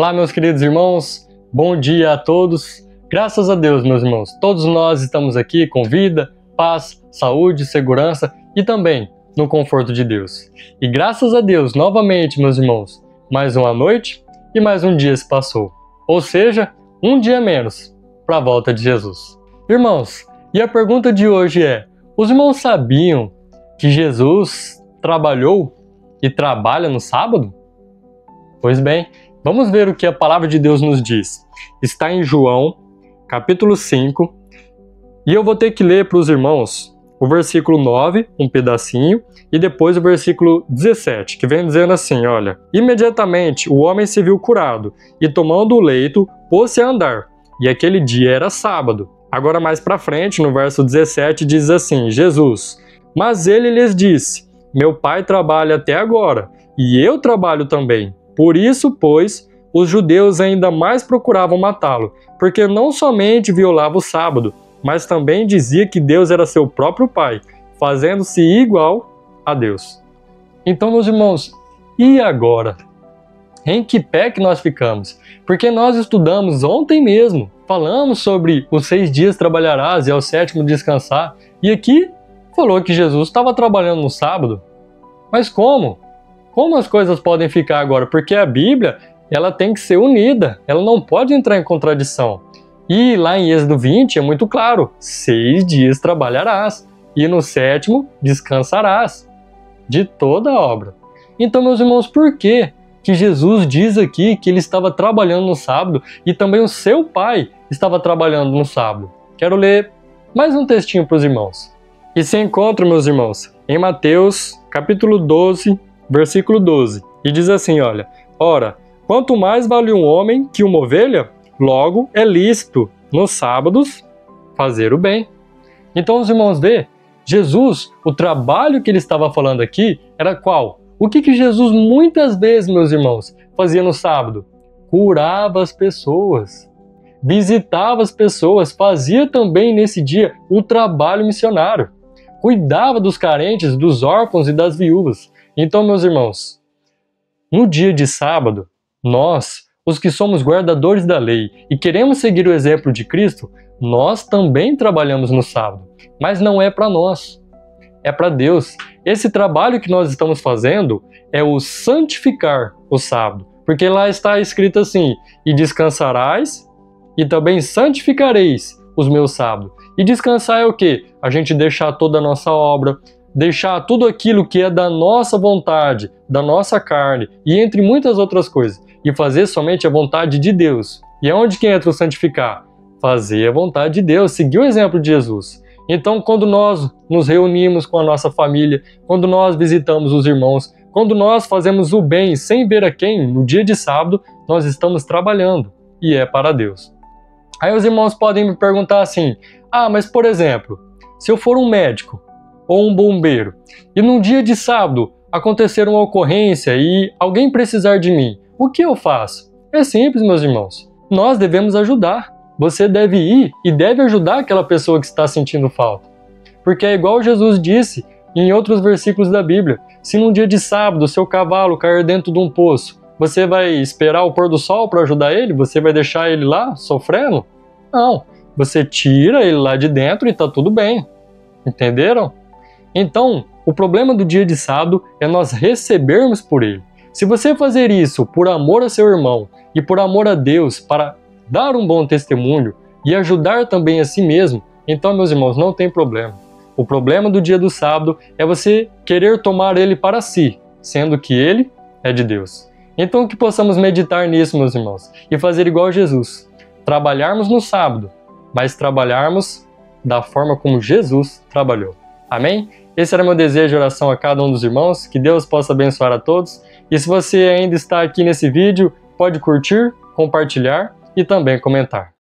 Olá, meus queridos irmãos, bom dia a todos. Graças a Deus, meus irmãos, todos nós estamos aqui com vida, paz, saúde, segurança e também no conforto de Deus. E graças a Deus, novamente, meus irmãos, mais uma noite e mais um dia se passou. Ou seja, um dia menos para a volta de Jesus. Irmãos, e a pergunta de hoje é: os irmãos sabiam que Jesus trabalhou e trabalha no sábado? Pois bem, vamos ver o que a palavra de Deus nos diz. Está em João, capítulo 5, e eu vou ter que ler para os irmãos o versículo 9, um pedacinho, e depois o versículo 17, que vem dizendo assim, olha: imediatamente o homem se viu curado, e tomando o leito, pôs-se a andar, e aquele dia era sábado. Agora mais para frente, no verso 17, diz assim, Jesus: mas ele lhes disse, meu pai trabalha até agora, e eu trabalho também. Por isso, pois, os judeus ainda mais procuravam matá-lo, porque não somente violava o sábado, mas também dizia que Deus era seu próprio pai, fazendo-se igual a Deus. Então, meus irmãos, e agora? Em que pé que nós ficamos? Porque nós estudamos ontem mesmo, falamos sobre os 6 dias trabalharás e ao 7º descansar, e aqui falou que Jesus estava trabalhando no sábado. Mas como? Como as coisas podem ficar agora? Porque a Bíblia, ela tem que ser unida, ela não pode entrar em contradição. E lá em Êxodo 20 é muito claro, 6 dias trabalharás e no 7º descansarás de toda a obra. Então, meus irmãos, por que Jesus diz aqui que ele estava trabalhando no sábado e também o seu pai estava trabalhando no sábado? Quero ler mais um textinho para os irmãos. E se encontra, meus irmãos, em Mateus capítulo 12, versículo 12, e diz assim, olha: ora, quanto mais vale um homem que uma ovelha, logo é lícito nos sábados fazer o bem. Então os irmãos vê, Jesus, o trabalho que ele estava falando aqui era qual? O que Jesus muitas vezes, meus irmãos, fazia no sábado? Curava as pessoas, visitava as pessoas, fazia também nesse dia um trabalho missionário, cuidava dos carentes, dos órfãos e das viúvas. Então, meus irmãos, no dia de sábado, nós, os que somos guardadores da lei e queremos seguir o exemplo de Cristo, nós também trabalhamos no sábado, mas não é para nós, é para Deus. Esse trabalho que nós estamos fazendo é o santificar o sábado, porque lá está escrito assim, e descansarás e também santificareis os meus sábados. E descansar é o quê? A gente deixar toda a nossa obra, deixar tudo aquilo que é da nossa vontade, da nossa carne, e entre muitas outras coisas, e fazer somente a vontade de Deus. E aonde que entra o santificar? Fazer a vontade de Deus, seguir o exemplo de Jesus. Então, quando nós nos reunimos com a nossa família, quando nós visitamos os irmãos, quando nós fazemos o bem sem ver a quem, no dia de sábado, nós estamos trabalhando, e é para Deus. Aí os irmãos podem me perguntar assim, mas por exemplo, se eu for um médico, ou um bombeiro, e num dia de sábado acontecer uma ocorrência e alguém precisar de mim, o que eu faço? É simples, meus irmãos. Nós devemos ajudar. Você deve ir e deve ajudar aquela pessoa que está sentindo falta. Porque é igual Jesus disse em outros versículos da Bíblia. Se num dia de sábado o seu cavalo cair dentro de um poço, você vai esperar o pôr do sol para ajudar ele? Você vai deixar ele lá sofrendo? Não. Você tira ele lá de dentro e está tudo bem. Entenderam? Então, o problema do dia de sábado é nós recebermos por ele. Se você fazer isso por amor a seu irmão e por amor a Deus para dar um bom testemunho e ajudar também a si mesmo, então, meus irmãos, não tem problema. O problema do dia do sábado é você querer tomar ele para si, sendo que ele é de Deus. Então, que possamos meditar nisso, meus irmãos, e fazer igual Jesus. Trabalharmos no sábado, mas trabalharmos da forma como Jesus trabalhou. Amém? Esse era meu desejo de oração a cada um dos irmãos, que Deus possa abençoar a todos. E se você ainda está aqui nesse vídeo, pode curtir, compartilhar e também comentar.